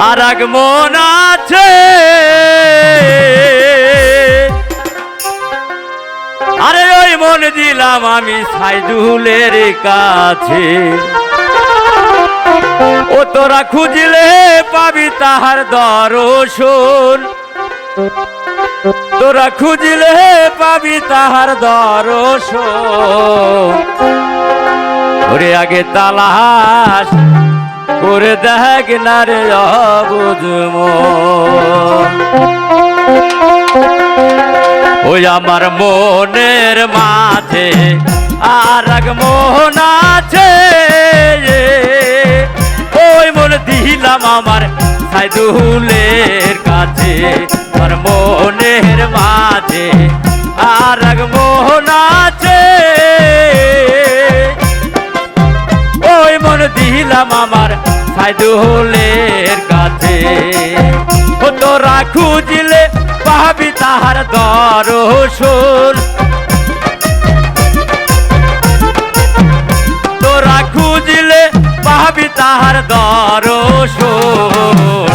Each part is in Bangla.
আর এক মন আছে আরে ওই মন দিলাম আমি সাইদুলের কাছে। ও তোরা খুঁজলে পাবি তাহার দর্শন, তোরা খুঁজলে পাবি তাহার দর্শন। ওরে আগে তালাশ করে দেখ না রে অবুঝ মন। ওই আমার মনের মাঝে আর এক মন আছে, ওই মন দিলাম আমার সাইদুলের কাছে। আমার মনের মাঝে আর এক মন আছে, ওই মন দিলাম আমার সাইদুলের কাছে। ও তোরা খুঁজলে পাবি তাহার দর্শন, তোরা খুঁজলে পাবি তাহার দর্শন।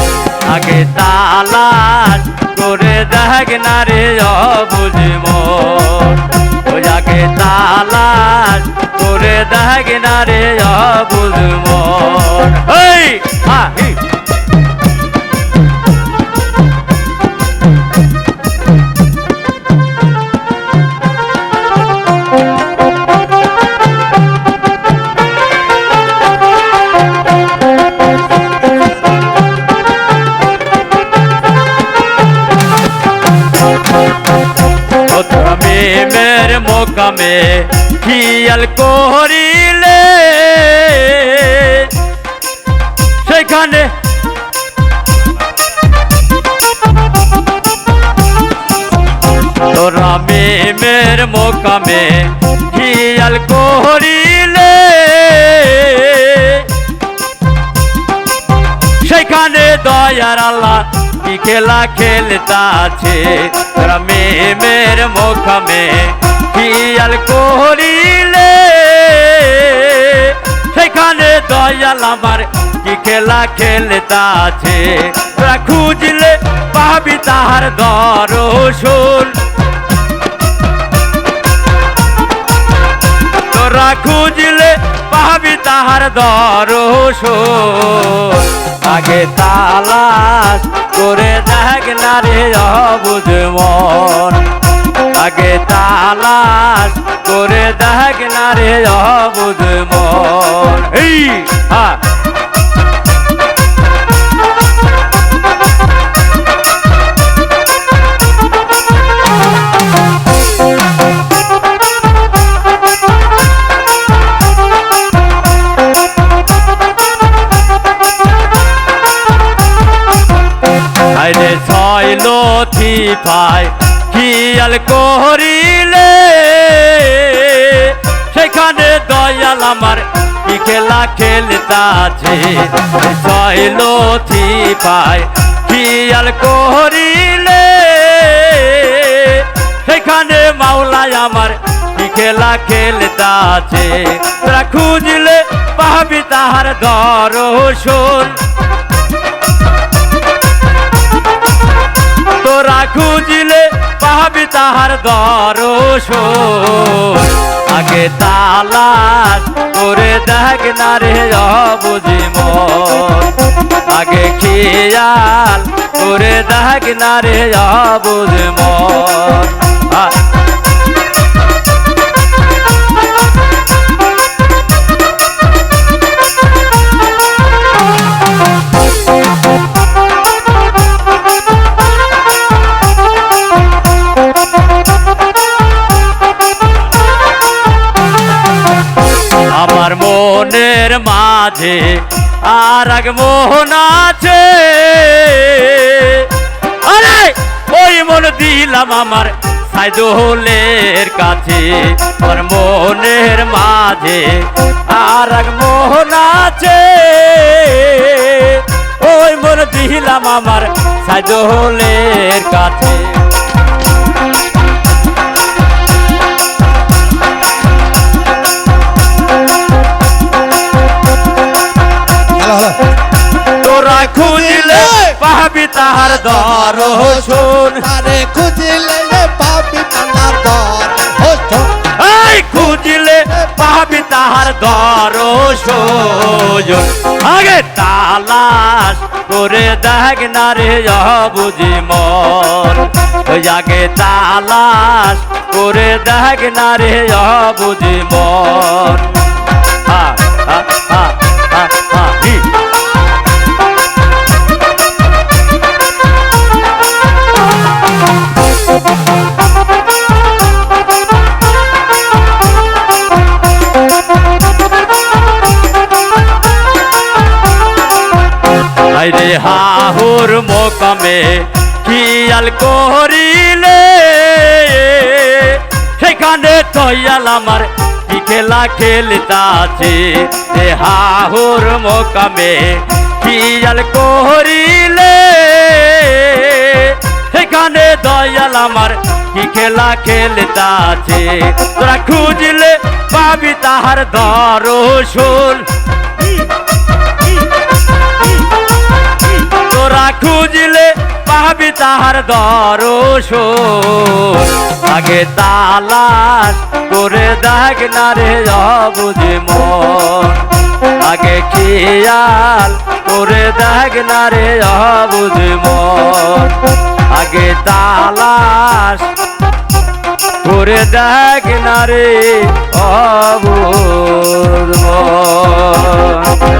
আগে তালাশ করে দেখ না রে অবুঝ মন। ওই আগে তালাশ করে দেখ না রে অবুঝ মন। এই মের মোকামে খেয়াল করিলে সেখানে তোরা মের মোকামে খেয়াল করিলে সেখানে দয়ার আল্লাহ কি খেলা খেলতাছে। তোরা মের মোকামে খেয়াল করিলে সেখানে দয়াল আমার কি খেলা খেলতাছে। তোরা খুঁজলে পাবি তাহার দর্শন, তোরা খুঁজলে পাবি তাহার দর্শন। আগে তালাশ করে দেখ না রে অবুঝ মন। আগে তালাশ করে দেখ না রে অবুঝ মন। এই ছয় লথি পায় খেয়াল করিলে সেখানে দয়াল আমার কি খেলা খেলতাছে। ছয় লথি পায় খেয়াল করিলে সেখানে মাওলায় আমার কি খেলা খেলতাছে। তোরা খুঁজলে পাবি তাহার দর্শন, তোরা খুঁজলে পাবি তাহার দর্শন। আগে তালাশ করে দেখ না রে অবুঝ মন। আগে খেয়াল করে দেখ না রে অবুঝ মন। আমার মনের মাঝে আর এক মন আছে, আরে ওই মন দিলাম আমার সাইদুলের কাছে। আমার মনের মাঝে আর এক মন আছে, ওই মন দিলাম আমার সাইদুলের কাছে। তোরা খুঁজিলে পাবি তাহার দর্শন তারে খুঁজিলে পাবি তাহার দর্শন এই খুঁজিলে পাবি তাহার দর্শন আগে তালাশ করে দেখ না রে বুঝি মন ওই আগে তালাশ করে দেখ না রে বুঝি মন হা হা হা হা হা হি রে হাহুর মোকামে খেয়াল করিলে সেখানে তৈয়াল আমার কি খেলা খেলতাছে রে হাহুর মোকামে খেয়াল করিলে সেখানে দয়াল আমার কি খেলা খেলতাছে তোরা খুঁজলে পাবি তাহার দর্শন তোরা খুঁজলে পাবি তাহার দর্শন আগে তালাশ করে দেখ না রে বুঝি মন আগে খেয়াল করে দেখ না রে বুঝি মন আগে তালাশ করে দেখ না রে অবুঝ মন